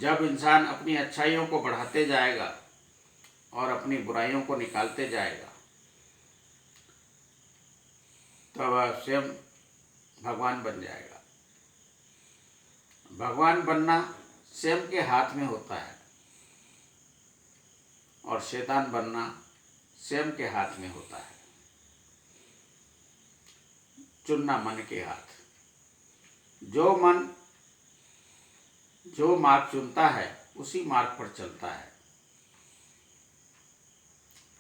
जब इंसान अपनी अच्छाइयों को बढ़ाते जाएगा और अपनी बुराइयों को निकालते जाएगा, तब वह स्वयं भगवान बन जाएगा। भगवान बनना स्वयं के हाथ में होता है और शैतान बनना स्वयं के हाथ में होता है। चुनना मन के हाथ। जो मन जो मार्ग चुनता है उसी मार्ग पर चलता है।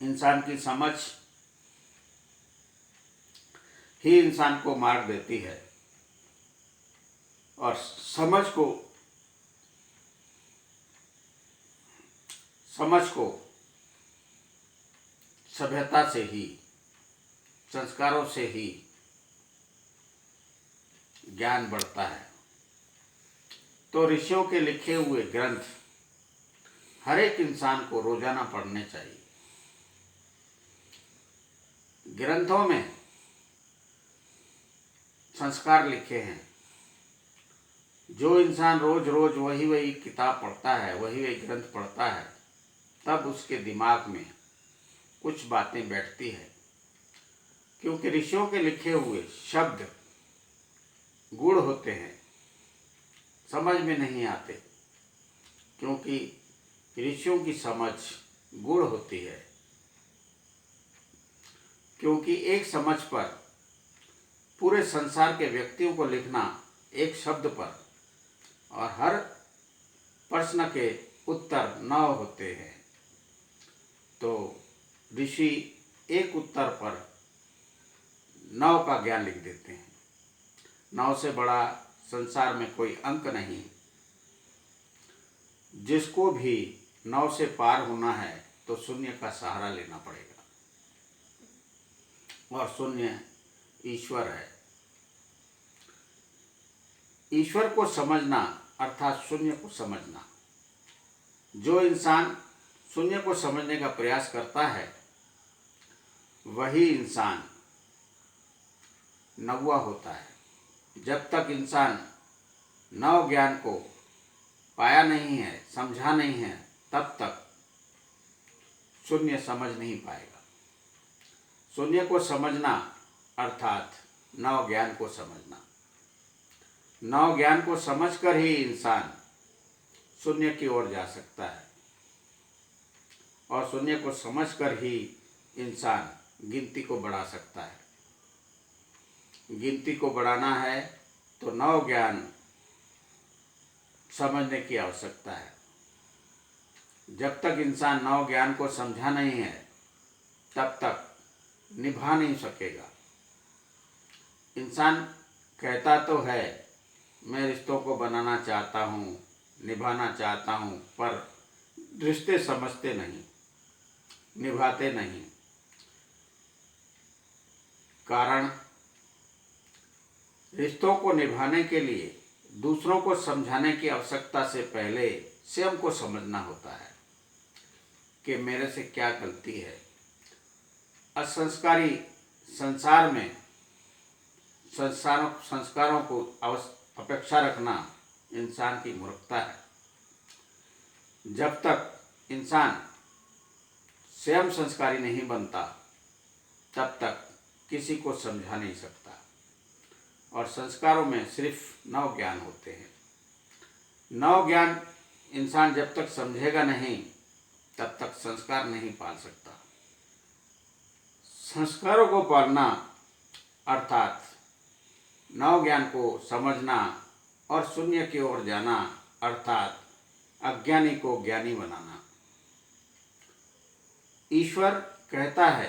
इंसान की समझ ही इंसान को मार्ग देती है और समझ को सभ्यता से ही, संस्कारों से ही ज्ञान बढ़ता है। तो ऋषियों के लिखे हुए ग्रंथ हर एक इंसान को रोजाना पढ़ने चाहिए। ग्रंथों में संस्कार लिखे हैं। जो इंसान रोज रोज वही किताब पढ़ता है, वही ग्रंथ पढ़ता है, तब उसके दिमाग में कुछ बातें बैठती है। क्योंकि ऋषियों के लिखे हुए शब्द गूढ़ होते हैं, समझ में नहीं आते, क्योंकि ऋषियों की समझ गूढ़ होती है। क्योंकि एक समझ पर पूरे संसार के व्यक्तियों को लिखना एक शब्द पर, और हर प्रश्न के उत्तर 9 होते हैं, तो ऋषि एक उत्तर पर 9 का ज्ञान लिख देते हैं। 9 से बड़ा संसार में कोई अंक नहीं। जिसको भी 9 से पार होना है तो शून्य का सहारा लेना पड़ेगा, और शून्य ईश्वर है। ईश्वर को समझना अर्थात शून्य को समझना। जो इंसान शून्य को समझने का प्रयास करता है वही इंसान नौवा होता है। जब तक इंसान नव ज्ञान को पाया नहीं है, समझा नहीं है, तब तक शून्य समझ नहीं पाएगा। शून्य को समझना अर्थात नव ज्ञान को समझना। नव ज्ञान को समझकर ही इंसान शून्य की ओर जा सकता है, और शून्य को समझकर ही इंसान गिनती को बढ़ा सकता है। गिनती को बढ़ाना है तो नव ज्ञान समझने की आवश्यकता है। जब तक इंसान नव ज्ञान को समझा नहीं है तब तक निभा नहीं सकेगा। इंसान कहता तो है मैं रिश्तों को बनाना चाहता हूँ, निभाना चाहता हूँ, पर रिश्ते समझते नहीं, निभाते नहीं। कारण रिश्तों को निभाने के लिए दूसरों को समझाने की आवश्यकता से पहले स्वयं को समझना होता है कि मेरे से क्या गलती है। असंस्कारी संसार में संस्कारों को अपेक्षा रखना इंसान की मूर्खता है। जब तक इंसान स्वयं संस्कारी नहीं बनता तब तक किसी को समझा नहीं सकता। और संस्कारों में सिर्फ नव ज्ञान होते हैं। नव ज्ञान इंसान जब तक समझेगा नहीं तब तक संस्कार नहीं पाल सकता। संस्कारों को पालना अर्थात नव ज्ञान को समझना और शून्य की ओर जाना अर्थात अज्ञानी को ज्ञानी बनाना। ईश्वर कहता है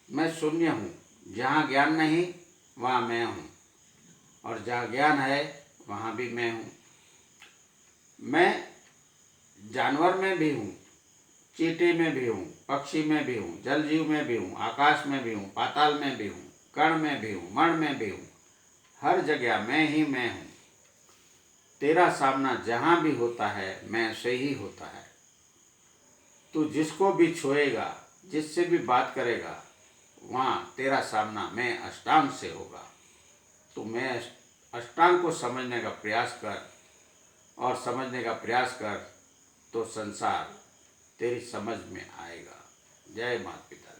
मैं शून्य हूँ, जहाँ ज्ञान नहीं वहाँ मैं हूँ, और जहाँ ज्ञान है वहाँ भी मैं हूँ। मैं जानवर में भी हूँ, चींटी में भी हूँ, पक्षी में भी हूँ, जल जीव में भी हूँ, आकाश में भी हूँ, पाताल में भी हूँ, कण में भी हूँ, मण में भी हूँ। हर जगह मैं ही मैं हूँ। तेरा सामना जहाँ भी होता है मैं से ही होता है। तू जिसको भी छुएगा, जिससे भी बात करेगा, वहाँ तेरा सामना मैं अष्टांग से होगा। तो मैं अष्टांग को समझने का प्रयास कर, और समझने का प्रयास कर तो संसार तेरी समझ में आएगा। जय माता पिता।